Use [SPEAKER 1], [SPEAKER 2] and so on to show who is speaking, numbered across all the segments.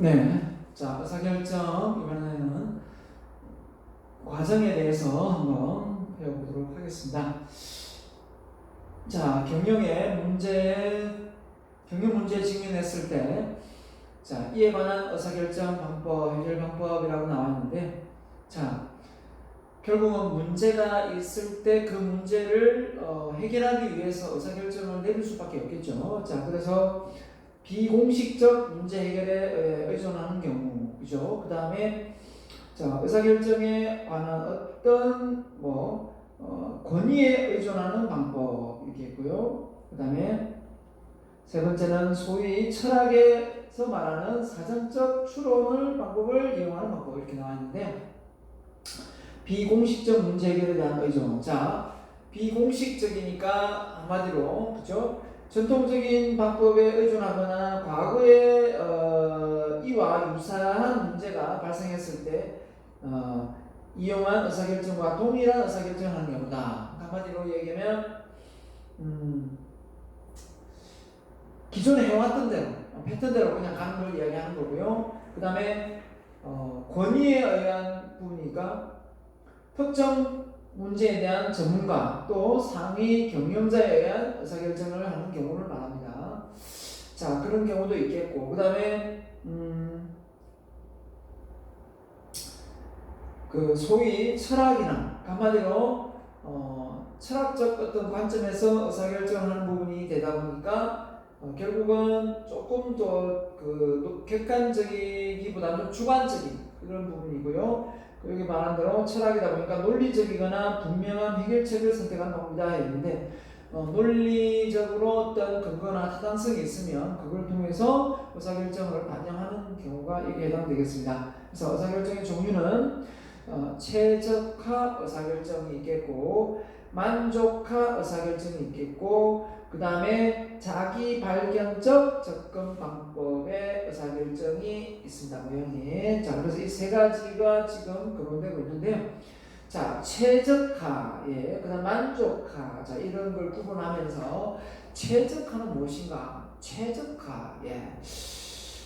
[SPEAKER 1] 네. 자, 의사결정 이번에는 과정에 대해서 한번 배워보도록 하겠습니다. 자, 경영 문제에 직면했을 때, 자, 이에 관한 의사결정 방법, 해결 방법이라고 나왔는데, 자, 결국은 문제가 있을 때 그 문제를 해결하기 위해서 의사결정을 내릴 수밖에 없겠죠. 자, 그래서 비공식적 문제 해결에 의존하는 경우죠. 그 다음에 자, 의사결정에 관한 어떤 권위에 의존하는 방법이겠고요. 그 다음에 세 번째는 소위 철학에서 말하는 사전적 추론을 방법을 이용하는 방법 이렇게 나와 있는데 비공식적 문제 해결에 대한 의존. 자, 비공식적이니까 한마디로 그죠? 전통적인 방법에 의존하거나 과거에 이와 유사한 문제가 발생했을 때 이용한 의사결정과 동일한 의사결정을 하는 경우다. 한마디로 얘기하면 기존에 해왔던 대로 패턴대로 그냥 가는 걸 이야기하는 거고요. 그 다음에 권위에 의한 부분이니까 특정 문제에 대한 전문가 또 상위 경영자에 의한 의사결정을 하는 경우를 말합니다. 자, 그런 경우도 있겠고, 그 다음에 그 소위 철학이나 한마디로 철학적 어떤 관점에서 의사결정하는 부분이 되다 보니까 결국은 조금 더 그 객관적이기보다는 주관적인 그런 부분이고요. 여기 말한 대로 철학이다 보니까 논리적이거나 분명한 해결책을 선택한 겁니다 했는데 논리적으로 어떤 근거나 타당성이 있으면 그걸 통해서 의사결정을 반영하는 경우가 여기에 해당되겠습니다. 그래서 의사결정의 종류는 최적화 의사결정이 있겠고 만족화 의사결정이 있겠고 그 다음에 자기 발견적 접근 방법의 의사결정이 있습니다. 모형이. 자, 그래서 이 세 가지가 지금 거론되고 있는데요. 자, 최적화, 예, 그 다음 만족화, 자, 이런 걸 구분하면서 최적화는 무엇인가? 최적화, 예.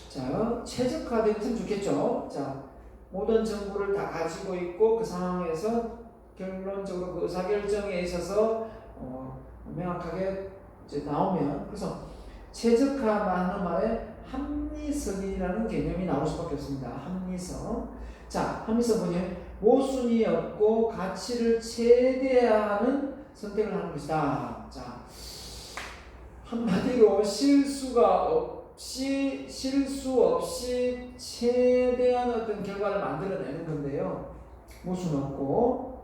[SPEAKER 1] 자, 최적화되면 참 좋겠죠. 자, 모든 정보를 다 가지고 있고 그 상황에서 결론적으로 그 의사결정에 있어서 명확하게 이제 나오면 그래서 최적화라는 말에 합리성이라는 개념이 나올 수밖에 없습니다. 합리성. 자, 합리성 뭐냐? 모순이 없고 가치를 최대화하는 선택을 하는 것이다. 자, 한마디로 실수 없이 최대한 어떤 결과를 만들어내는 건데요. 모순 없고.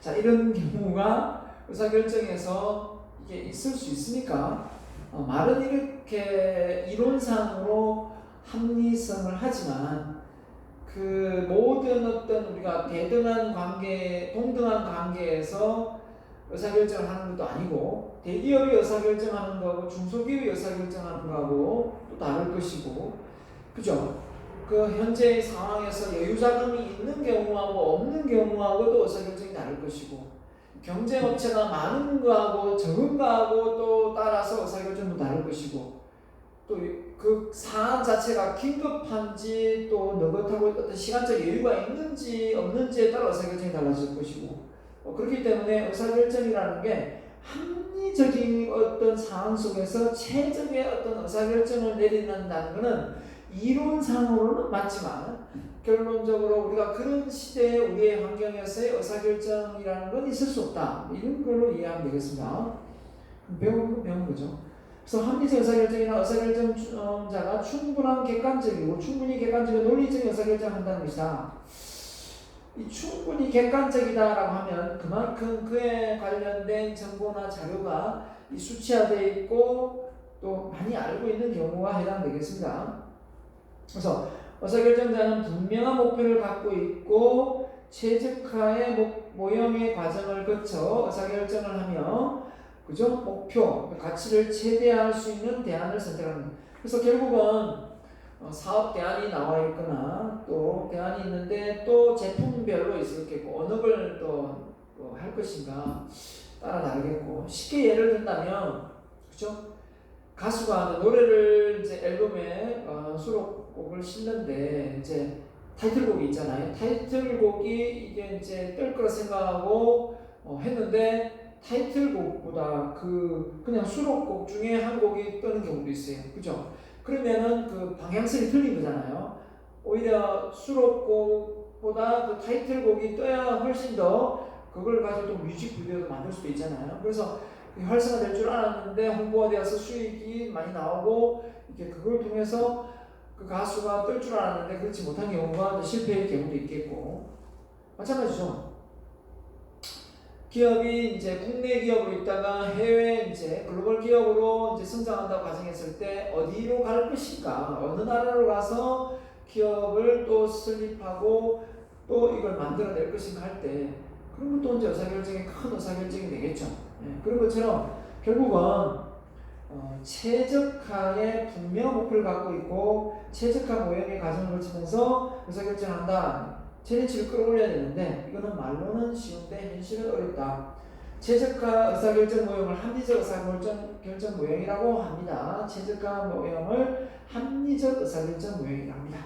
[SPEAKER 1] 자, 이런 경우가 의사결정에서 이게 있을 수 있습니까? 말은 이렇게 이론상으로 합리성을 하지만 그 모든 어떤 우리가 동등한 관계에서 의사결정을 하는 것도 아니고 대기업이 의사결정하는 거하고 중소기업이 의사결정하는 거하고 또 다를 것이고 그죠? 그 현재의 상황에서 여유자금이 있는 경우하고 없는 경우하고 또 의사결정이 다를 것이고 경쟁업체가 많은 거하고 적은 거하고 또 따라서 의사결정도 다를 것이고 또 그 사안 자체가 긴급한지 또 느긋하고 어떤 시간적 여유가 있는지 없는지에 따라 의사결정이 달라질 것이고 그렇기 때문에 의사결정이라는 게 합리적인 어떤 상황 속에서 최적의 어떤 의사결정을 내린다는 것은 이론상으로는 맞지만 결론적으로 우리가 그런 시대에 우리의 환경에서의 의사결정이라는 건 있을 수 없다. 이런 걸로 이해하면 되겠습니다. 배우는 거죠. 그래서 합리적 의사결정이나 의사결정자가 충분히 객관적이고 논리적인 의사결정을 한다는 것이다. 이 충분히 객관적이다라고 하면 그만큼 그에 관련된 정보나 자료가 수치화되어 있고 또 많이 알고 있는 경우가 해당되겠습니다. 그래서 의사결정자는 분명한 목표를 갖고 있고 최적화의 모형의 과정을 거쳐 의사결정을 하며 그죠? 목표, 가치를 최대화할 수 있는 대안을 선택합니다. 그래서 결국은 사업 대안이 나와 있거나 또 대안이 있는데 또 제품별로 있겠고 어느 걸 또 할 것인가 따라 다르겠고 쉽게 예를 든다면 그죠? 가수가 노래를 이제 앨범에 수록곡을 싣는데 이제 타이틀곡이 있잖아요. 타이틀곡이 이게 이제 뜰 거라 생각하고 했는데 타이틀곡보다 그냥 수록곡 중에 한 곡이 뜨는 경우도 있어요. 그죠? 그러면은 그 방향성이 틀린 거잖아요. 오히려 수록곡보다 그 타이틀곡이 떠야 훨씬 더 그걸 가지고 또 뮤직비디오도 만들 수도 있잖아요. 그래서 활성화될 줄 알았는데 홍보가 되어서 수익이 많이 나오고 이렇게 그걸 통해서 그 가수가 뜰 줄 알았는데 그렇지 못한 경우가 실패의 경우도 있겠고 마찬가지죠. 기업이 이제 국내 기업으로 있다가 해외 이제 글로벌 기업으로 이제 성장한다고 가정했을 때 어디로 갈 것인가, 어느 나라로 가서 기업을 또 설립하고 또 이걸 만들어낼 것인가 할 때 그런 것도 이제 의사결정이 큰 의사결정이 되겠죠. 그런 것처럼 결국은 최적화의 분명한 목표를 갖고 있고 최적화 모형의 과정을 거치면서 의사결정한다. 최대치를 끌어올려야 되는데 이거는 말로는 쉬운데 현실은 어렵다. 최적화 의사결정 모형을 합리적 의사결정 모형이라고 합니다. 최적화 모형을 합리적 의사결정 모형이라고 합니다.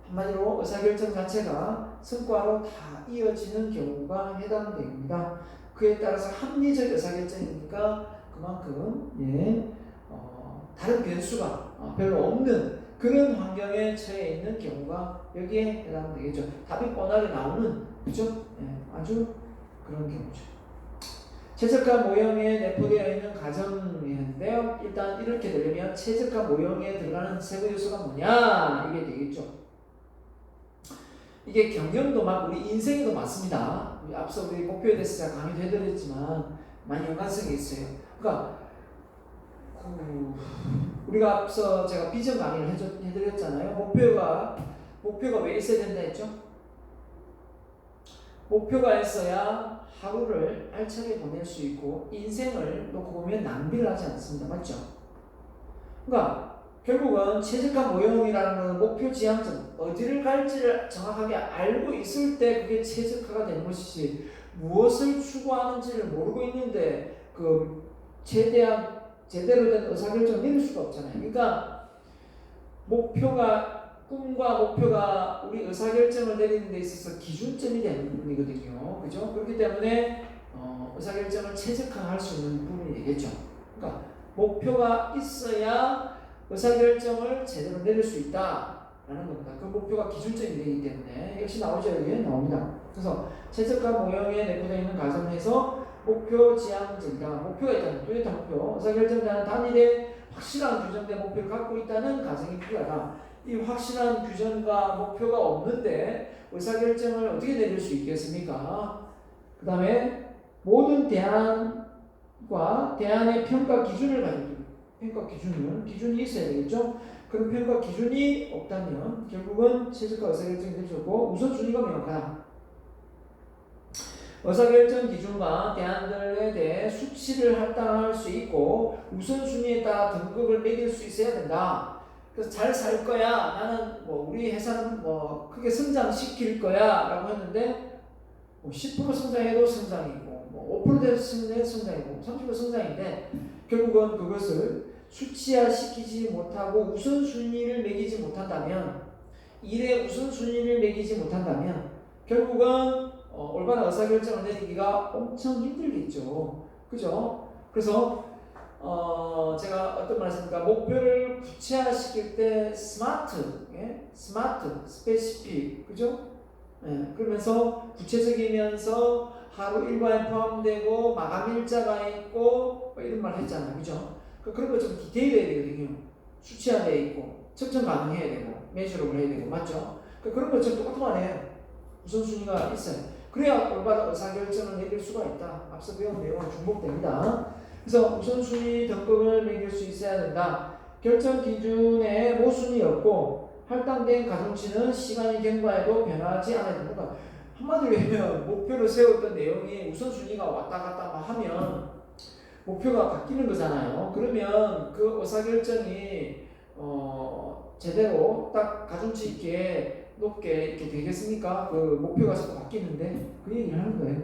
[SPEAKER 1] 한마디로 의사결정 자체가 성과로 다 이어지는 경우가 해당됩니다. 그에 따라서 합리적 의사결정이니까 그만큼 다른 변수가 별로 없는 그런 환경에 처해 있는 경우가 여기에 해당되겠죠. 답이 뻔하게 나오는 그죠? 아주 그런 경우죠. 최적화 모형에 내포되어 있는 가정인데요. 일단 이렇게 되려면 최적화 모형에 들어가는 세부 요소가 뭐냐 이게 되겠죠. 이게 경영도 맞고 우리 인생에도 맞습니다. 앞서 우리 목표에 대해서 제가 강의도 해드렸지만 많이 연관성이 있어요. 그러니까 우리가 앞서 제가 비전 강의를 해드렸잖아요. 목표가 왜 있어야 된다 했죠? 목표가 있어야 하루를 알차게 보낼 수 있고 인생을 놓고 보면 낭비를 하지 않습니다. 맞죠? 그러니까 결국은 최적화 모형이라는 건 목표 지향점, 어디를 갈지를 정확하게 알고 있을 때 그게 최적화가 되는 것이지 무엇을 추구하는지를 모르고 있는데 그 제대로 된 의사결정을 내릴 수가 없잖아요. 그러니까 꿈과 목표가 우리 의사결정을 내리는 데 있어서 기준점이 되는 부분이거든요. 그죠? 그렇기 때문에 의사결정을 최적화할 수 있는 부분이 되겠죠. 그러니까 목표가 있어야 의사결정을 제대로 내릴 수 있다라는 겁니다. 그 목표가 기준점이 되기 때문에 역시 나오죠. 여기에 나옵니다. 그래서 최적화 모형에 내포되어 있는 가정에서 목표 지향점이다. 목표가 있다는 뚜렷한 목표, 의사결정자는 단일의 확실한 규정된 목표를 갖고 있다는 가정이 필요하다. 이 확실한 규정과 목표가 없는데 의사결정을 어떻게 내릴 수 있겠습니까? 그 다음에 모든 대안과 대안의 평가 기준을 가지고 기준이 있어야 되겠죠? 그런 평가 기준이 없다면 결국은 최적화 의사결정이 될 수 없고 우선순위가 명확하다. 의사결정 기준과 대안들에 대해 수치를 할당할 수 있고 우선순위에 따라 등급을 매길 수 있어야 된다. 그래서 잘 살 거야. 나는 우리 회사는 크게 성장시킬 거야 라고 했는데 10% 성장해도 성장이고 5% 성장이고 30% 성장인데 결국은 그것을 수치화시키지 못하고 우선순위를 매기지 못한다면 일의 우선순위를 매기지 못한다면 결국은 올바른 의사결정을 내리기가 엄청 힘들겠죠. 그죠? 그래서 제가 어떤 말 했습니까? 목표를 구체화시킬 때 스마트, 스페시픽, 그죠? 그러면서 구체적이면서 하루 일과에 포함되고 마감 일자가 있고 이런 말 했잖아요. 그죠? 그런 거 좀 디테일해야 되거든요. 수치화되어 있고 측정 가능해야 되고 메저러블 해야 되고 맞죠? 그런 것처럼 똑같은 말이에요. 우선순위가 있어요. 그래야 올바른 의사결정을 내릴 수가 있다. 앞서 배운 내용은 중복됩니다. 그래서 우선순위 등급을 매길 수 있어야 된다. 결정 기준에 모순이 없고 할당된 가중치는 시간이 경과해도 변하지 않아야 된다. 한마디로 얘기하면 목표를 세웠던 내용이 우선순위가 왔다 갔다 하면 목표가 바뀌는 거잖아요. 그러면 그 의사결정이 제대로 딱 가중치 있게 높게 이렇게 되겠습니까? 그 목표가 자꾸 바뀌는데 그 얘기를 하는 거예요.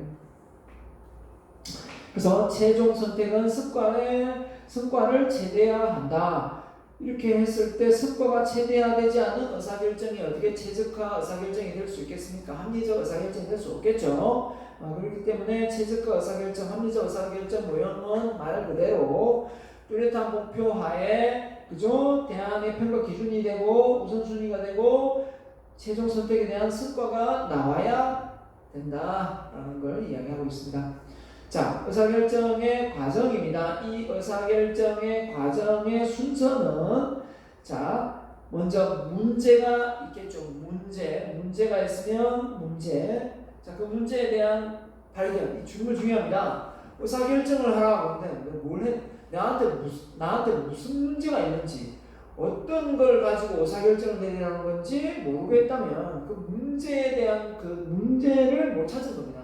[SPEAKER 1] 그래서 최종 선택은 성과를 최대화 한다. 이렇게 했을 때 성과가 최대화되지 않은 의사결정이 어떻게 최적화 의사결정이 될 수 있겠습니까? 합리적 의사결정이 될 수 없겠죠. 그렇기 때문에 최적화 의사결정, 합리적 의사결정 모형은 말 그대로 뚜렷한 목표 하에 그죠? 대안의 평가 기준이 되고 우선순위가 되고 최종 선택에 대한 성과가 나와야 된다라는 걸 이야기하고 있습니다. 자, 의사결정의 과정입니다. 이 의사결정의 과정의 순서는 자, 먼저 문제가 있겠죠. 문제가 있으면 문제. 자, 그 문제에 대한 발견. 이 정말 중요합니다. 의사결정을 하라고 하는데 뭘 해? 나한테 무슨 문제가 있는지 어떤 걸 가지고 의사결정을 내리라는 건지 모르겠다면 그 문제에 대한 그 문제를 못 찾은 겁니다.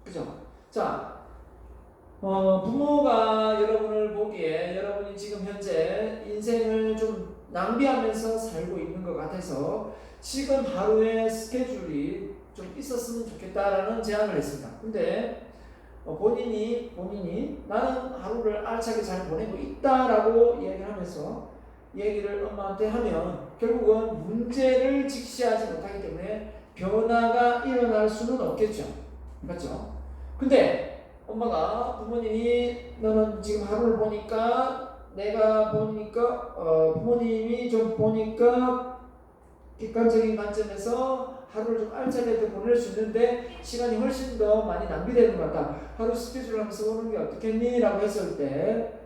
[SPEAKER 1] 그죠? 자, 부모가 여러분을 보기에 여러분이 지금 현재 인생을 좀 낭비하면서 살고 있는 것 같아서 지금 하루에 스케줄이 좀 있었으면 좋겠다라는 제안을 했습니다. 근데 본인이 나는 하루를 알차게 잘 보내고 있다라고 이야기를 하면서 얘기를 엄마한테 하면 결국은 문제를 직시하지 못하기 때문에 변화가 일어날 수는 없겠죠. 맞죠? 근데 엄마가 부모님이 너는 지금 하루를 보니까 내가 보니까 부모님이 좀 보니까 객관적인 관점에서 하루를 좀 알차게 더 보낼 수 있는데 시간이 훨씬 더 많이 낭비되는 것 같다. 하루 스케줄 하면서 보는 게 어떻겠니? 라고 했을 때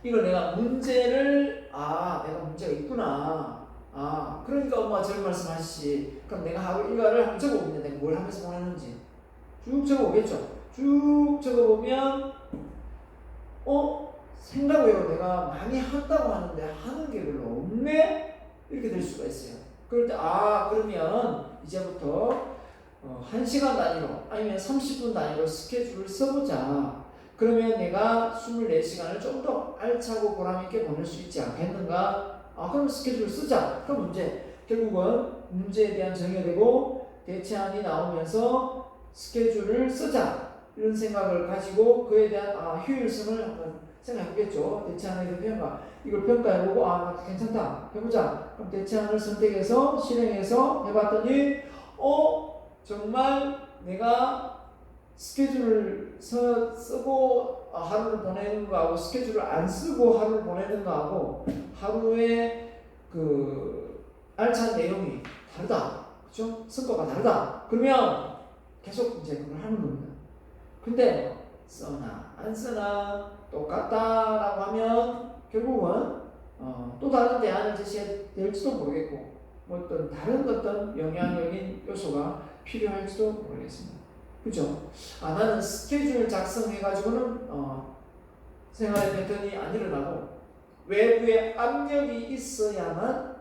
[SPEAKER 1] 이걸 내가 문제를 내가 문제가 있구나. 그러니까 엄마가 저런 말씀하시지. 그럼 내가 하루 일과를 한번 적어보면 내가 뭘 하면서 보내는지 쭉 적어보겠죠. 쭉 적어보면 생각외로 내가 많이 한다고 하는데 하는 게 별로 없네? 이렇게 될 수가 있어요. 그럴 때 그러면 이제부터 1시간 단위로 아니면 30분 단위로 스케줄을 써보자. 그러면 내가 24시간을 좀 더 알차고 보람있게 보낼 수 있지 않겠는가? 그럼 스케줄을 쓰자. 그럼 결국은 문제에 대한 정의가 되고 대체안이 나오면서 스케줄을 쓰자. 이런 생각을 가지고 그에 대한 효율성을 한번 생각해보겠죠. 대체안의 평가. 이걸 평가해보고 괜찮다. 해보자. 그럼 대체안을 선택해서 실행해서 해봤더니 정말 내가 스케줄을 쓰고 하루를 보내는 거하고 스케줄을 안 쓰고 하루를 보내는 거하고 하루의 그 알찬 내용이 다르다. 그렇죠? 성과가 다르다. 그러면 계속 이제 그걸 하는 겁니다. 근데 써나 안 쓰나 똑같다라고 하면 결국은 또 다른 대안을 제시될지도 모르겠고 어떤 다른 어떤 영향력인 요소가 필요할지도 모르겠습니다. 그죠? 나는 스케줄 작성해가지고는 생활의 패턴이 안 일어나고 외부의 압력이 있어야만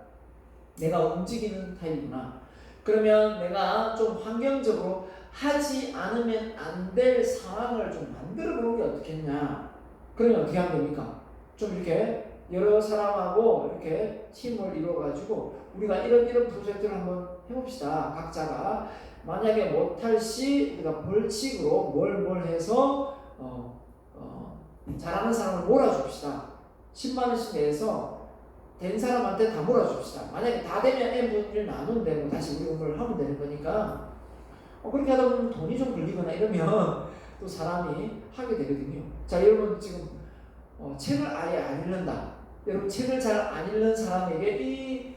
[SPEAKER 1] 내가 움직이는 타입이구나. 그러면 내가 좀 환경적으로 하지 않으면 안 될 상황을 좀 만들어 보는 게 어떻겠냐. 그러면 어떻게 하면 됩니까? 좀 이렇게 여러 사람하고 이렇게 팀을 이루어가지고 우리가 이런 프로젝트를 한번 해봅시다. 각자가 만약에 못할 시 우리가 벌칙으로 뭘 해서 잘하는 사람을 몰아줍시다. 10만 원씩 내서 된 사람한테 다 몰아줍시다. 만약에 다 되면 N분을 나누면 되고 다시 우리 공부를 하면 되는 거니까 그렇게 하다 보면 돈이 좀 걸리거나 이러면 또 사람이 하게 되거든요. 자, 여러분 지금 책을 아예 안 읽는다. 여러분 책을 잘 안 읽는 사람에게 이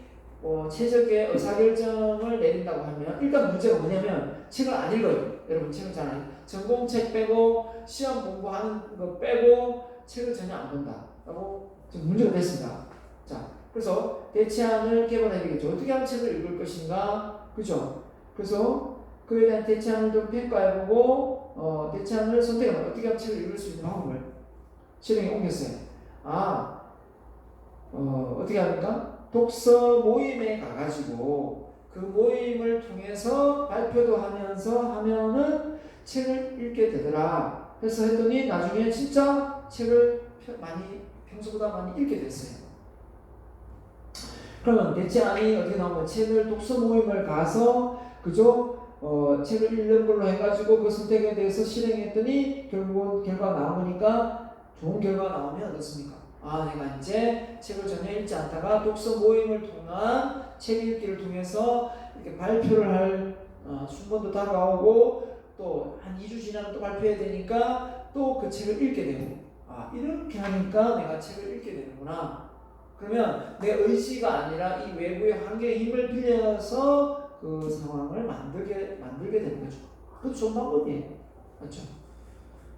[SPEAKER 1] 최적의 의사결정을 내린다고 하면 일단 문제가 뭐냐면 책을 안 읽어요. 여러분 책을 잘 안 읽어요. 전공책 빼고 시험 공부하는 거 빼고 책을 전혀 안 본다라고 지금 문제가 됐습니다. 자, 그래서 대체안을 개발해야 되겠죠. 어떻게 하면 책을 읽을 것인가? 그죠? 그래서 그에 대한 대체안을 좀 평가해보고 대체안을 선택하면 어떻게 하면 책을 읽을 수 있는 방법을 실행에 옮겼어요. 어떻게 합니까? 독서 모임에 가가지고 그 모임을 통해서 발표도 하면서 하면은 책을 읽게 되더라. 그래서 했더니 나중에 진짜 책을 평소보다 많이 읽게 됐어요. 그러면 대체안이 어떻게 나오면 책을 독서 모임을 가서 그죠? 책을 읽는 걸로 해가지고 그 선택에 대해서 실행했더니 결국은 결과가 나오니까 좋은 결과가 나오면 어떻습니까? 아, 내가 이제 책을 전혀 읽지 않다가 독서 모임을 통한 책 읽기를 통해서 이렇게 발표를 할 순번도 다가오고 또 한 2주 지나면 또 발표해야 되니까 또 그 책을 읽게 되고, 아, 이렇게 하니까 내가 책을 읽게 되는구나. 그러면 내 의지가 아니라 이 외부의 환경의 힘을 빌려서 그 상황을 만들게 되는 거죠. 그것도 좋은 방법이에요. 맞죠?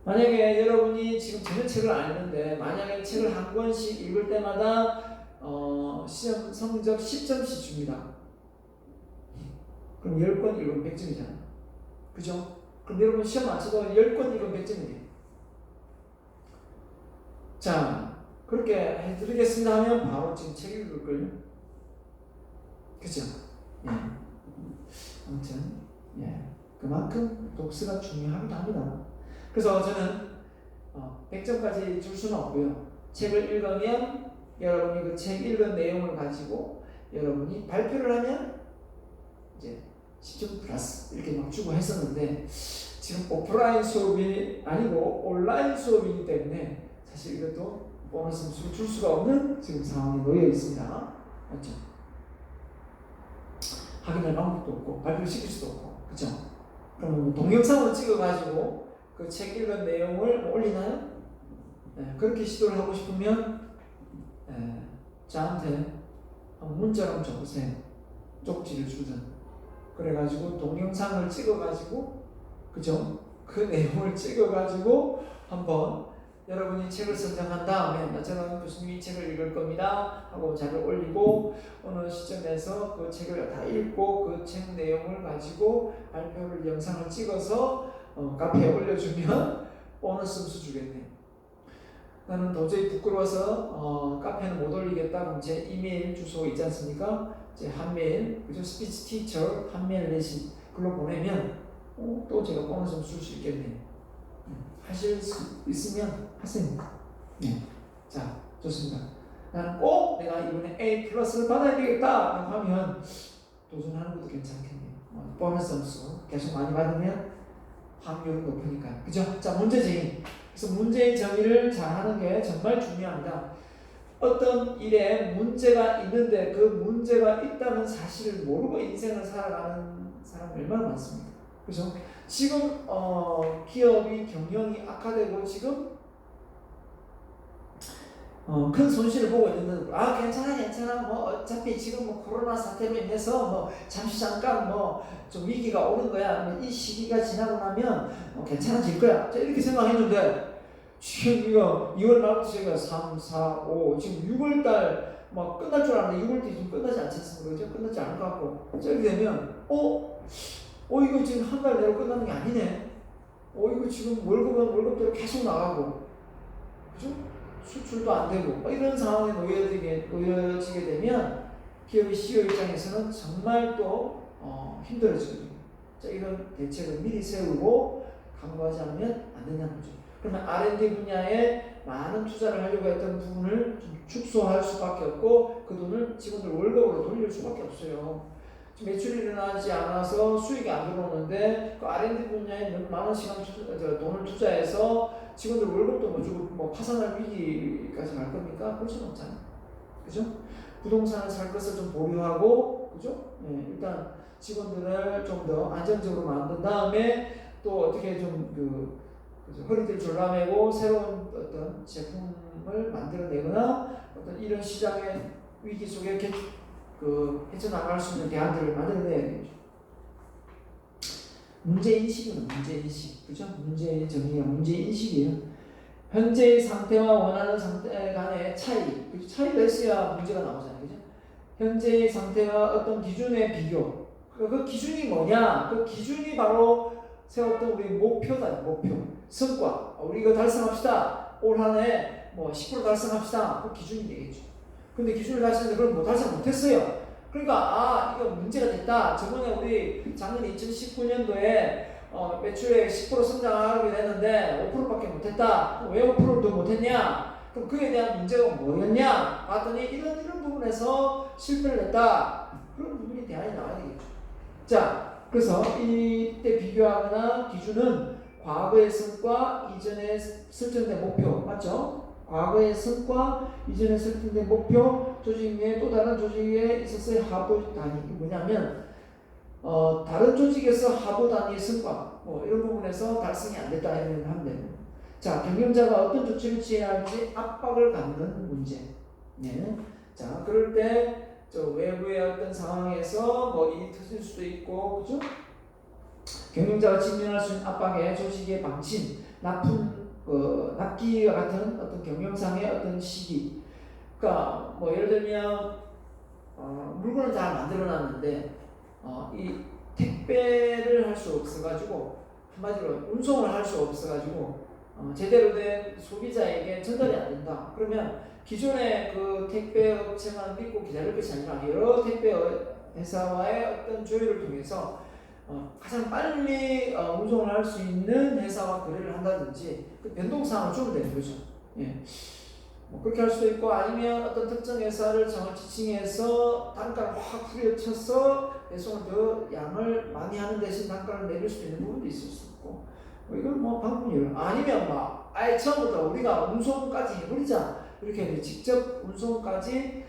[SPEAKER 1] 만약에 여러분이 지금 전혀 책을 안 읽는데 만약에 책을 한 권씩 읽을 때마다 시험 성적 10점씩 줍니다. 그럼 10권 읽으면 100점이잖아요. 그죠? 그럼 여러분 시험 맞춰도 10권 읽으면 100점이에요. 자, 그렇게 해드리겠습니다 하면 바로 지금 책 읽을걸요? 그죠? 예. 아무튼, 예. 그만큼 독서가 중요하기도 합니다. 그래서 저는 100점까지 줄 수는 없고요. 책을 읽으면 여러분이 그 책 읽은 내용을 가지고 여러분이 발표를 하면 이제 10점 플러스 이렇게 막 주고 했었는데 지금 오프라인 수업이 아니고 온라인 수업이기 때문에 사실 이것도 보너스 점수를 줄 수가 없는 지금 상황에 놓여 있습니다. 맞죠? 확인할 방법도 없고 발표를 시킬 수도 없고, 그죠? 그럼 동영상을 찍어가지고 그 책 읽은 내용을 올리나요? 네, 그렇게 시도를 하고 싶으면 저한테 문자로 한번 줘보세요. 쪽지를 주든. 그래가지고 동영상을 찍어가지고, 그죠? 그 내용을 찍어가지고 한번 여러분이 책을 선정한 다음에 나처럼 교수님이 책을 읽을 겁니다 하고 자료를 올리고 어느 시점에서 그 책을 다 읽고 그 책 내용을 가지고 발표를 영상을 찍어서 카페에 올려주면 보너스 점수 주겠네요. 나는 도저히 부끄러워서 카페는 못 올리겠다. 그럼 제 이메일 주소 있지 않습니까? 제 한메일, 그죠? 스피치 티처 한메일 내신 글로 보내면 또 제가 보너스 점수 줄 수 있겠네요. 하실 수 있으면 하세요. 네. 자, 좋습니다. 나는 꼭 내가 이번에 A 플러스를 받아야 되겠다 하면 도전하는 것도 괜찮겠네요. 보너스 점수 계속 많이 받으면 확률은 높으니까. 그죠? 자, 문제 제기. 그래서 문제의 정의를 잘하는 게 정말 중요합니다. 어떤 일에 문제가 있는데 그 문제가 있다는 사실을 모르고 인생을 살아가는 사람이 얼마나 많습니까? 그죠? 지금 기업이 경영이 악화되고 지금 큰 손실을 보고 있는, 괜찮아 뭐 어차피 지금 뭐 코로나 사태로 인해서 뭐 잠시 잠깐 뭐 좀 위기가 오는 거야, 이 시기가 지나고 나면 괜찮아질 거야, 이렇게 생각했는데 지금 이거 2월 말부터 저희가 3, 4, 5 지금 6월달 막 끝날 줄 알았는데 6월달이 지금 끝나지 않지 않습니까? 그죠? 끝나지 않을 것 같고, 저렇게 되면 이거 지금 한 달 내로 끝나는 게 아니네. 이거 지금 월급은 월급대로 계속 나가고, 그죠? 수출도 안 되고, 이런 상황에 놓여지게 되면 기업의 CEO 입장에서는 정말 또 힘들어지거든요. 자, 이런 대책을 미리 세우고 강구하지 않으면 안 된다는 거죠. 그러면 R&D 분야에 많은 투자를 하려고 했던 부분을 좀 축소할 수밖에 없고 그 돈을 직원들 월급으로 돌릴 수밖에 없어요. 매출이 일어나지 않아서 수익이 안 들어오는데 그 R&D 분야에 너무 많은 시간 돈을 투자해서 직원들 월급도 못 주고 뭐 파산할 위기까지 갈 겁니까? 그럴 수는 없잖아요. 그죠? 부동산을 살 것을 좀 보류하고, 그죠? 일단 직원들을 좀 더 안정적으로 만든 다음에 또 어떻게 좀 허리를 졸라매고 새로운 어떤 제품을 만들어내거나 어떤 이런 시장의 위기 속에 헤쳐나갈 수 있는 대안들을 만들어내야겠죠. 문제인식은 문제인식, 그죠? 문제의 정의가 문제인식이에요. 현재의 상태와 원하는 상태 간의 차이, 그죠? 차이가 있어야 문제가 나오잖아요, 그죠? 현재의 상태와 어떤 기준의 비교, 그 기준이 뭐냐? 그 기준이 바로 세웠던 우리 목표다, 목표, 성과. 우리 이거 달성합시다. 올 한 해 뭐 10% 달성합시다. 그 기준이 되겠죠. 근데 기준을 달성했는데 그걸 뭐 달성 못했어요. 그러니까 이거 문제가 됐다. 저번에 우리 작년 2019년도에 매출액 10% 성장하게 됐는데 5%밖에 못했다. 왜 5%도 못했냐? 그럼 그에 대한 문제가 뭐였냐? 봤더니 이런 부분에서 실패를 했다. 그런 부분이 대안이 나와야 되겠죠. 자, 그래서 이때 비교하거나 기준은 과거의 성과, 이전에 설정된 목표, 맞죠? 과거의 성과, 이전에 설정된 목표, 조직 내에 또 다른 조직에 있어서의 하부 단위. 뭐냐면 다른 조직에서 하부 단위의 성과, 뭐 이런 부분에서 달성이 안 됐다 이런 하면 돼요. 자, 경영자가 어떤 조치를 취해야 할지 압박을 갖는 문제. 네. 자, 그럴 때 저 외부의 어떤 상황에서 뭐 일이 터질 수도 있고, 그죠? 경영자가 직면할 수 있는 압박에 조직의 방침, 납기와 같은 어떤 경영상의 어떤 시기. 그러니까 뭐 예를 들면 물건을 잘 만들어놨는데 이 택배를 할 수 없어가지고, 한마디로 운송을 할 수 없어가지고 제대로 된 소비자에게 전달이 안 된다. 그러면 기존의 그 택배 업체만 믿고 기다릴 것이 아니라 여러 택배 회사와의 어떤 조율을 통해서 가장 빨리 운송을 할 수 있는 회사와 거래를 한다든지 그 변동사항을 주면 되는 거죠. 예. 뭐 그렇게 할 수도 있고, 아니면 어떤 특정 회사를 정확히 지칭해서 단가를 확 후려쳐서 배송을 더 양을 많이 하는 대신 단가를 내릴 수 있는 부분도 있을 수 있고, 이건 뭐 방법이에요. 아니면 막 아예 처음부터 우리가 운송까지 해버리자, 이렇게 직접 운송까지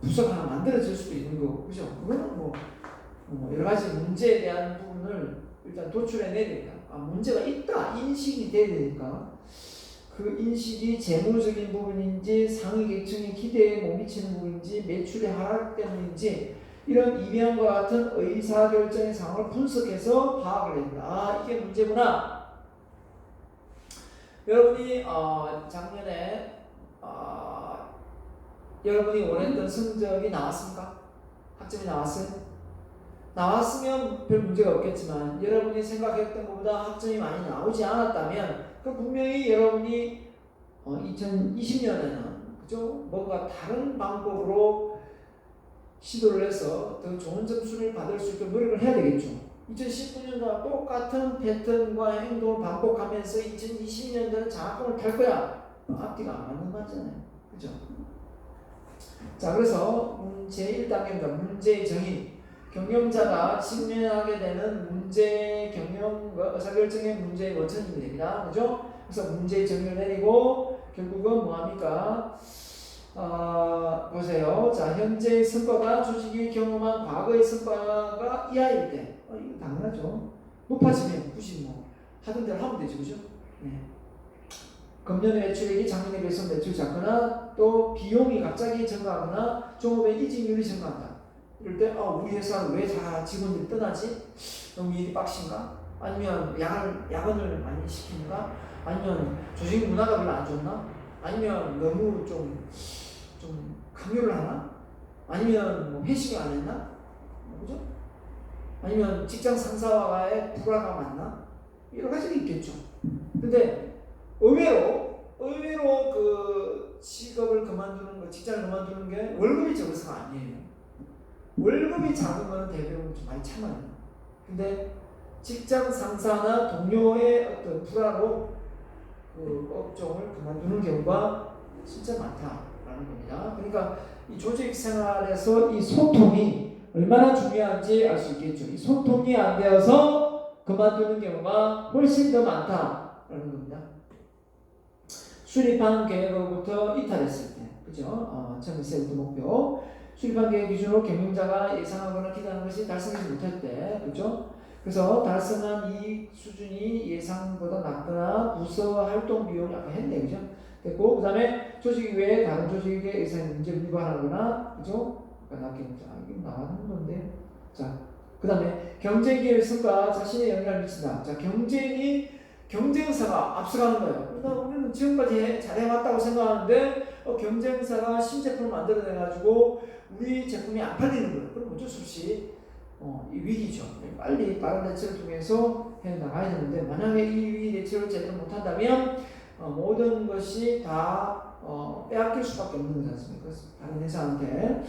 [SPEAKER 1] 부서가 하나 만들어질 수도 있는 거고, 그죠? 그거는 뭐 여러 가지 문제에 대한 부분을 일단 도출해 내니까 문제가 있다 인식이 돼야 되니까, 그 인식이 재무적인 부분인지 상위 계층의 기대에 못 미치는 부분인지 매출의 하락 때문인지 이런 이면과 같은 의사결정의 상황을 분석해서 파악을 합니다. 이게 문제구나. 여러분이 작년에 여러분이 원했던 성적이 나왔습니까? 학점이 나왔어요? 나왔으면 별 문제가 없겠지만, 여러분이 생각했던 것보다 학점이 많이 나오지 않았다면 그 분명히 여러분이 2020년에는 그죠? 뭔가 다른 방법으로 시도를 해서 더 좋은 점수를 받을 수 있도록 노력을 해야 되겠죠. 2019년도와 똑같은 패턴과 행동을 반복하면서 2020년도는 장학금을 탈 거야. 앞뒤가 안 맞는 거잖아요. 그죠? 자, 그래서 제1단계입니다. 문제의 정의. 경영자가 직면하게 되는 문제, 경영, 의사결정의 문제의 원천이 됩니다. 그죠? 그래서 문제의 정의를 내리고, 결국은 뭐합니까? 보세요. 자, 현재의 성과가 조직이 경험한 과거의 성과가 이하일 때, 이거 당연하죠. 높아지면 굳이 뭐 하던 대로 하면 되죠. 그죠? 네. 금년의 매출액이 작년에 비해서 매출이 작거나, 또 비용이 갑자기 증가하거나, 종업의 이직률이 증가한다. 이럴 때 우리 회사는 왜 다 직원들이 떠나지? 너무 일이 빡신가? 아니면 야근을 많이 시키는가? 아니면 조직 문화가 별로 안 좋나? 아니면 너무 좀 강요를 하나? 아니면 뭐 회식을 안 했나? 그죠? 아니면 직장 상사와의 불화가 많나? 여러 가지가 있겠죠. 근데 의외로 그 직업을 그만두는 거, 직장을 그만두는 게 월급이 적어서가 아니에요. 월급이 작으면 대부분 좀 많이 참아요. 근데 직장 상사나 동료의 어떤 불화로 그 업종을 그만두는 경우가 진짜 많다라는 겁니다. 그러니까 이 조직 생활에서 이 소통이 얼마나 중요한지 알 수 있겠죠. 이 소통이 안 되어서 그만두는 경우가 훨씬 더 많다라는 겁니다. 수립한 계획으로부터 이탈했을 때, 그죠? 처음에 세우던 목표. 수립한 계획 기준으로 경영자가 예상하거나 기대하는 것이 달성되지 못할 때, 그죠? 그래서 달성한 이익 수준이 예상보다 낮거나 부서 활동 비용이 아까 했네, 그죠? 됐고, 그 다음에 조직 외에 다른 조직의 예상 문제를 위반하거나, 그죠? 낮게 먹자. 이게 나왔는 건데. 자, 그 다음에 경쟁 기회성과 자신의 영향을 미친다. 자, 경쟁사가 앞서가는 거예요. 그러니까 우리는 지금까지 잘해왔다고 생각하는데 경쟁사가 신제품을 만들어내가지고 우리 제품이 안 팔리는 거예요. 그럼 어쩔 수 없이 이 위기죠. 빨리 빠른 대처를 통해서 해나가야 되는데, 만약에 이 위기 대처를 제대로 못한다면 모든 것이 다 빼앗길 수밖에 없는 거지 않습니까? 다른 회사한테.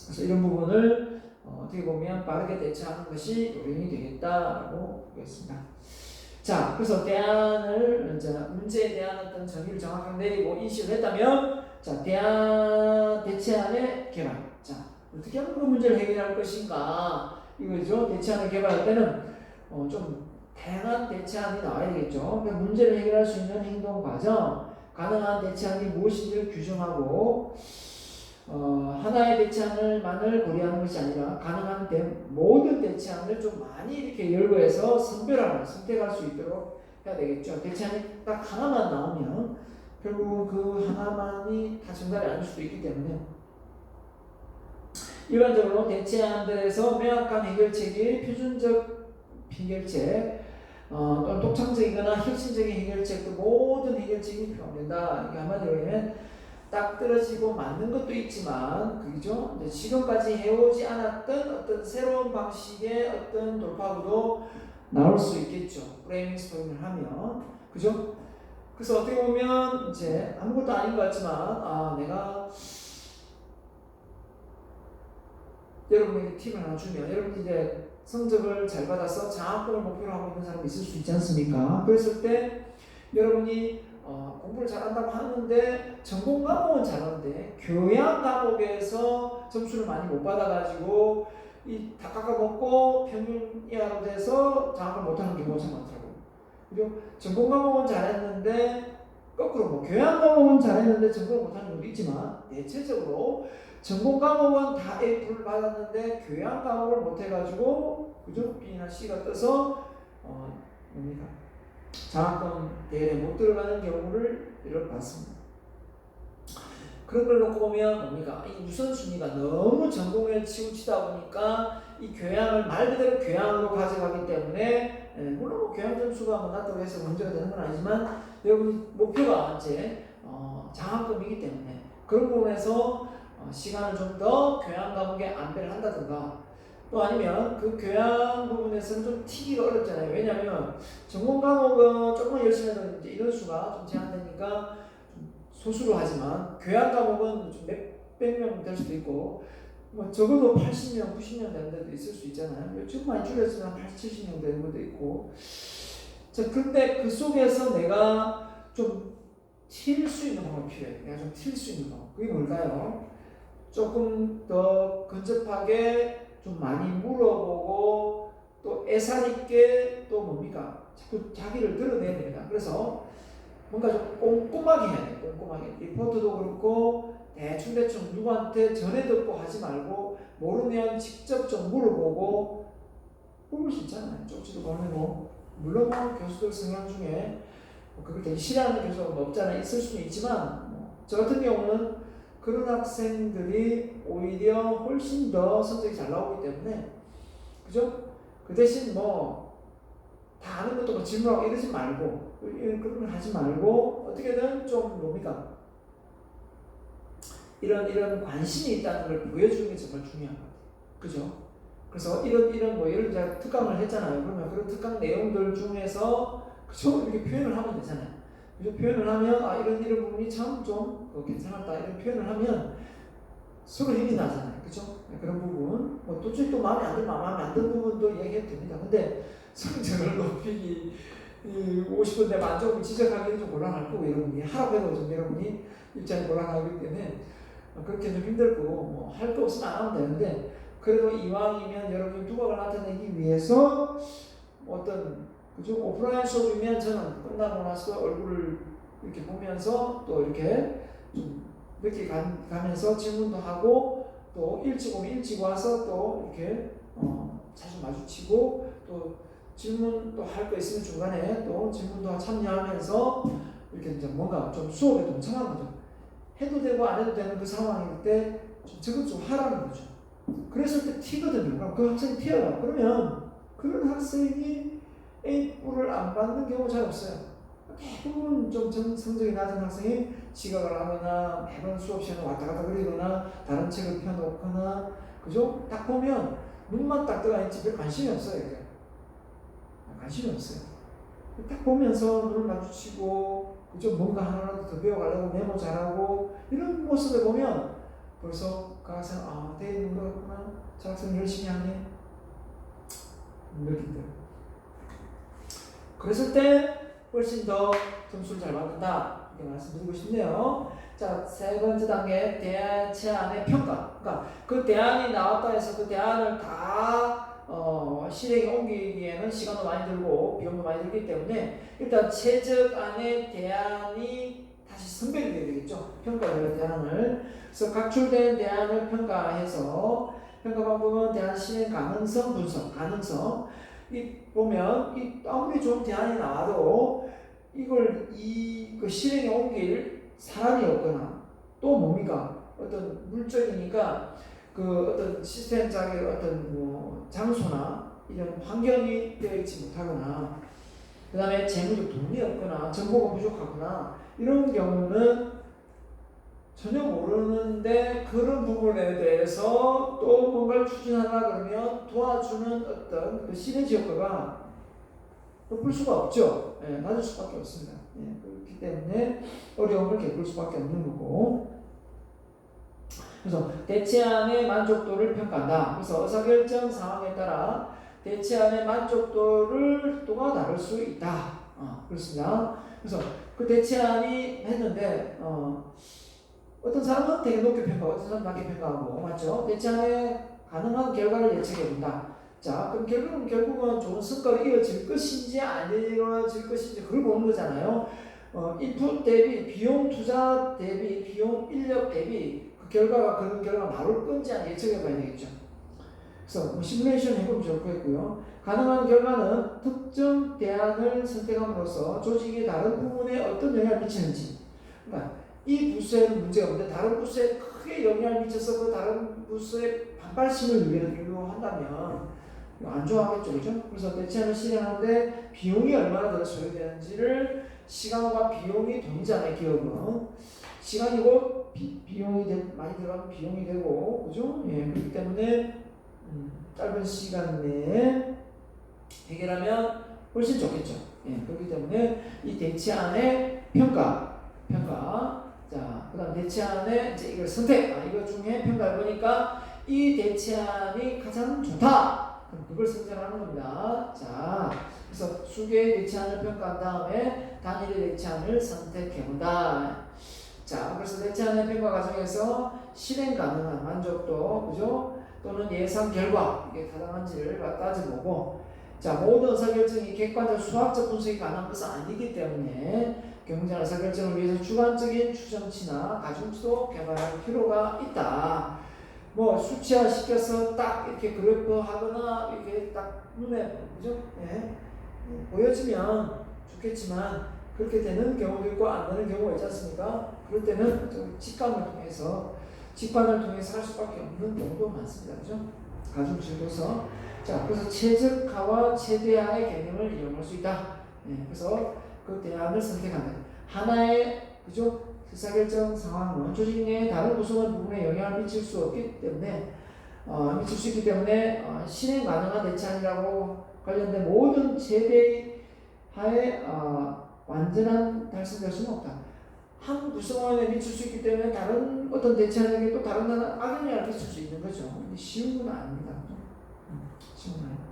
[SPEAKER 1] 그래서 이런 부분을 어떻게 보면 빠르게 대처하는 것이 요령이 되겠다라고 보겠습니다. 자, 그래서 문제에 대한 어떤 정의를 정확하게 내리고 인식을 했다면, 자, 대체안의 개발. 자, 어떻게 하면 그 문제를 해결할 것인가 이거죠. 대체안을 개발할 때는 좀 다양한 대체안이 나와야 되겠죠. 그러니까 문제를 해결할 수 있는 행동 과정, 가능한 대체안이 무엇인지를 규정하고 하나의 대체안을만을 고려하는 것이 아니라 가능한 모든 대체안을 좀 많이 이렇게 열거해서 선택할 수 있도록 해야 되겠죠. 대체안이 딱 하나만 나오면 결국 그 하나만이 다 정답이 아닐 수도 있기 때문에 일반적으로 대체안들에서 명확한 해결책이 표준적 해결책 또는 독창적이거나 혁신적인 해결책, 모든 해결책이 포함된다. 이렇게 한마디로 하면 딱 떨어지고 맞는 것도 있지만, 그죠? 지금까지 해오지 않았던 어떤 새로운 방식의 어떤 돌파구도 나올 수 있겠죠. 브레인스토밍을 하면, 그죠? 그래서 어떻게 보면 이제 아무것도 아닌 것 같지만, 내가 여러분에게 팁을 하나 주면, 여러분이 이제 성적을 잘 받아서 장학금을 목표로 하고 있는 사람이 있을 수 있지 않습니까? 그랬을 때 여러분이 공부를 잘한다고 하는데 전공 과목은 잘하는데 교양 과목에서 점수를 많이 못 받아가지고 다 깎아먹고 평균 이하로 돼서 장학금을 못하는 경우가 참 많더라고요. 그리고 전공 과목은 잘했는데 거꾸로 교양 과목은 잘했는데 전공을 못하는 경우도 있지만 대체적으로 전공 과목은 다 A+를 받았는데 교양 과목을 못해가지고 그죠? B나 C가 떠서 뭡니까? 장학금 대회에 못 들어가는 경우를 봤습니다. 그런 걸 놓고 보면 뭡니까? 이 우선순위가 너무 전공에 치우치다 보니까 이 교양을 말 그대로 교양으로 가져가기 때문에 물론 교양 점수가 낮다고 해서 문제가 되는 건 아니지만 여러분 목표가 이제 장학금이기 때문에 그런 부분에서 시간을 좀 더 교양 과목에 안배를 한다든가 또 아니면 그 교양 부분에서는 좀 튀기가 어렵잖아요. 왜냐하면 전공 과목은 조금만 열심히 해도 이제 인원수가 좀 제한되니까 좀 소수로 하지만 교양 과목은 좀 몇백 명 될 수도 있고 뭐 적어도 80명, 90명 되는 데도 있을 수 있잖아요. 지금 많이 줄였으면 80, 70명 되는 것도 있고. 자, 근데 그 속에서 내가 좀 튈 수 있는 방법이 필요해요. 내가 좀 튈 수 있는 방법. 그게 뭘까요? 조금 더 근접하게 좀 많이 물어보고 또 애살 있게 또 뭡니까? 자꾸 자기를 드러내야 됩니다. 그래서 뭔가 좀 꼼꼼하게 해야 돼요. 꼼꼼하게. 리포트도 그렇고 대충 누구한테 전해 듣고 하지 말고 모르면 직접 좀 물어보고 뽑을 수 있잖아요. 쪽지도 보내고 물론 교수들 성향 중에 그걸 되게 싫어하는 교수가 없잖아요. 있을 수는 있지만 저 같은 경우는 그런 학생들이 오히려 훨씬 더 성적이 잘 나오기 때문에 그죠? 그 대신 다 아는 것도 질문하고 이러지 말고 그런 걸 하지 말고 어떻게든 좀 뭡니까? 이런 관심이 있다는 걸 보여주는 게 정말 중요한 것 같아요. 그죠? 그래서 예를 들어 특강을 했잖아요. 그러면 그런 특강 내용들 중에서 그죠? 이렇게 표현을 하면 되잖아요. 그죠? 표현을 하면 이런 부분이 참 좀 괜찮았다 이런 표현을 하면 서로 힘이 나잖아요. 그죠? 그런 부분 또 마음에 안 드는 부분도 얘기해도 됩니다. 근데 성적을 높이기 50분대 만점을 지적하기는 좀 곤란할 거고 여러분이 하라고 해도 좀 여러분이 입장이 곤란하기 때문에 그렇게 좀 힘들고 할 거 없으면 안 하면 되는데 그래도 이왕이면 여러분이 두각을 나타내기 위해서 어떤 그죠? 오프라인 수업이면 저는 끝나고 나서 얼굴을 이렇게 보면서 또 이렇게 좀 늦게 가면서 질문도 하고 또 일찍 오면 일찍 와서 또 이렇게 자주 마주치고 또 질문도 할 거 있으면 중간에 또 질문도 참여하면서 이렇게 이제 뭔가 좀 수업에 동참하는 거죠. 해도 되고 안 해도 되는 그 상황일 때 저것 좀 하라는 거죠. 그랬을 때 튀거든요. 그럼 그 학생이 튀어요. 그러면 그런 학생이 A뿔을 안 받는 경우 잘 없어요. 대부분 좀 성적이 낮은 학생이 지각을 하거나 매번 수업 시간에 왔다 갔다 그리거나 다른 책을 펴놓거나 그죠? 딱 보면 눈만 딱 들어가 있지 별 관심이 없어요. 이제. 관심이 없어요. 딱 보면서 눈을 마주치고 그죠? 뭔가 하나라도 더 배워가려고 메모 잘하고 이런 모습을 보면 벌써 그 학생 돼 있는 거 같구나. 저 학생 열심히 하네. 느낀다. 그랬을 때 훨씬 더 점수를 잘 받는다. 이렇게 말씀드리고 싶네요. 자, 세 번째 단계 대체안의 평가. 그러니까 그 대안이 나왔다 해서 그 대안을 다 실행에 옮기기에는 시간도 많이 들고 비용도 많이 들기 때문에 일단 최적안의 대안이 다시 선별이 되어야 되겠죠. 평가될 대안을. 그래서 각출된 대안을 평가해서 평가 방법은 대안 실행 가능성 분석, 가능성. 이 보면 이 아무리 좋은 대안이 나와도 이걸 그 실행에 옮길 사람이 없거나 또 뭡니까? 어떤 물적이니까 그 어떤 시스템적인 어떤 뭐 장소나 이런 환경이 되어 있지 못하거나 그 다음에 재무적 돈이 없거나 정보가 부족하거나 이런 경우는 전혀 모르는데 그런 부분에 대해서 또 뭔가를 추진하려 그러면 도와주는 어떤 그 시너지 효과가 높을 수가 없죠. 예, 낮을 수밖에 없습니다. 예, 그렇기 때문에 어려움을 겪을 수밖에 없는 거고. 그래서 대체안의 만족도를 평가한다. 그래서 의사결정 상황에 따라 대체안의 만족도를 또가 다를 수 있다. 그렇습니다. 그래서 그 대체안이 했는데 어떤 사람은 되게 높게 평가하고 어떤 사람은 낮게 평가하고 맞죠? 대체안에 가능한 결과를 예측해 본다. 자, 그럼 결국은 좋은 성과로 이어질 것인지 안 이루어질 것인지 그걸 보는 거잖아요. 인풋 대비 비용 투자 대비 비용 인력 대비 그 결과가 그런 결과가 나올 건지 안 예측해 봐야 되겠죠. 그래서 뭐 시뮬레이션 해보면 좋을 거고요. 가능한 결과는 특정 대안을 선택함으로써 조직의 다른 부분에 어떤 영향을 미치는지. 그러니까 이 부서에는 문제가 없는데 다른 부서에 크게 영향을 미쳐서 그 다른 부서의 반발심을 유도한다면 안 좋아하겠죠, 그죠? 그래서 대체안을 실행하는데 비용이 얼마나 더 소요되는지를 시간과 비용이 돈이잖아요, 기업은. 시간이고 비용이 많이 들어가면 비용이 되고, 그죠? 예, 그렇기 때문에 짧은 시간 내에 해결하면 훨씬 좋겠죠. 예, 그렇기 때문에 이 대체안의 평가. 자, 그다음 대체안의 이제 이걸 선택. 이거 중에 평가해 보니까 이 대체안이 가장 좋다. 그럼 그걸 선정하는 겁니다. 자, 그래서 수개의 대체안을 평가한 다음에 단일의 대체안을 선택해본다. 자, 그래서 대체안의 평가 과정에서 실행 가능한 만족도, 그죠? 또는 예상 결과, 이게 타당한지를 따져보고, 자, 모든 의사결정이 객관적 수학적 분석이 가능한 것은 아니기 때문에 경쟁 의사결정을 위해서 주관적인 추정치나 가중치도 개발할 필요가 있다. 뭐 수치화 시켜서 딱 이렇게 그래프 하거나 이렇게 딱 눈에 그죠? 예. 보여지면 좋겠지만 그렇게 되는 경우도 있고 안 되는 경우가 있지 않습니까? 그럴 때는 직관을 통해서 할 수밖에 없는 경우도 많습니다. 그죠? 가중치로서 자, 그래서 최적화와 최대화의 개념을 이용할 수 있다. 예. 그래서 그 대안을 선택한다. 하나의 그죠? 의사결정 상황은 조직 내의 다른 구성원 부분에 영향을 미칠 수 없기 때문에 실행 가능한 대체안이라고 관련된 모든 최대화의 완전한 달성될 수는 없다. 한 구성원에 미칠 수 있기 때문에 다른 어떤 대체안에게 또 다른 악영향을 미칠 수 있는 거죠. 근데 쉬운 건 아닙니다. 쉬운 건 아닙니다.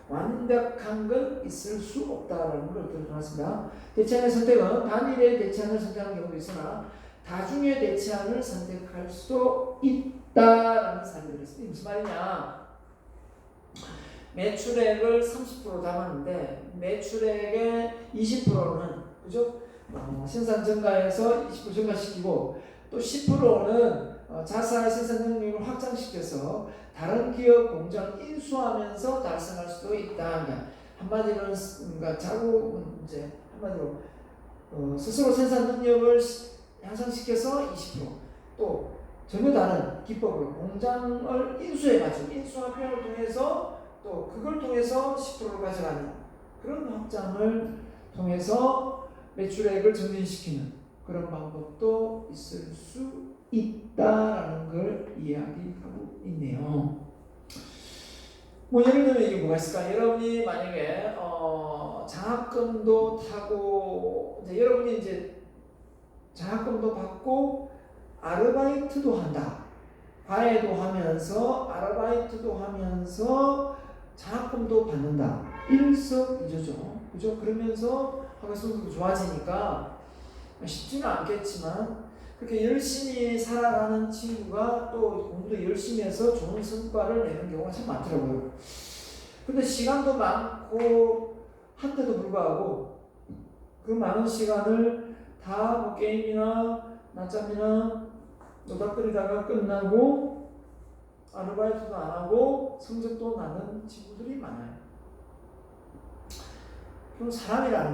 [SPEAKER 1] 완벽한 건 있을 수 없다라는 걸 드러났습니다. 대체안의 선택은 단일의 대체안을 선택하는 경우도 있으나 다중의 대체안을 선택할 수도 있다라는 사례들이 있습니다. 무슨 말이냐? 매출액을 30% 담았는데 매출액의 20%는 그죠? 생산 증가해서 20% 증가시키고 또 10%는 자사 생산 능력을 확장시켜서 다른 기업 공장을 인수하면서 달성할 수도 있다. 그러니까 한마디로는 이제 한마디로 스스로 생산 능력을 향상시켜서 20%또 전혀 다른 기법으로 공장을 인수해가지고 인수합병을 통해서 또 그걸 통해서 10%를 가져가는 그런 확장을 통해서 매출액을 증진시키는 그런 방법도 있을 수 있다라는 걸 이야기하고 있네요. 뭐 예를 들면 이게 뭐가 있을까? 여러분이 만약에 장학금도 타고 여러분이 이제 장학금도 받고 아르바이트도 한다. 과외도 하면서 아르바이트도 하면서 장학금도 받는다. 일석이조죠. 그죠? 그러면서 학업 성적도 좋아지니까 쉽지는 않겠지만 그렇게 열심히 살아가는 친구가 또 공부도 열심히 해서 좋은 성과를 내는 경우가 참 많더라고요. 근데 시간도 많고 한데도 불구하고 그 많은 시간을 다 뭐 게임이나 낮잠이나 노닥거리다가 끝나고 아르바이트도 안 하고 성적도 나는 친구들이 많아요. 그럼 사람이라는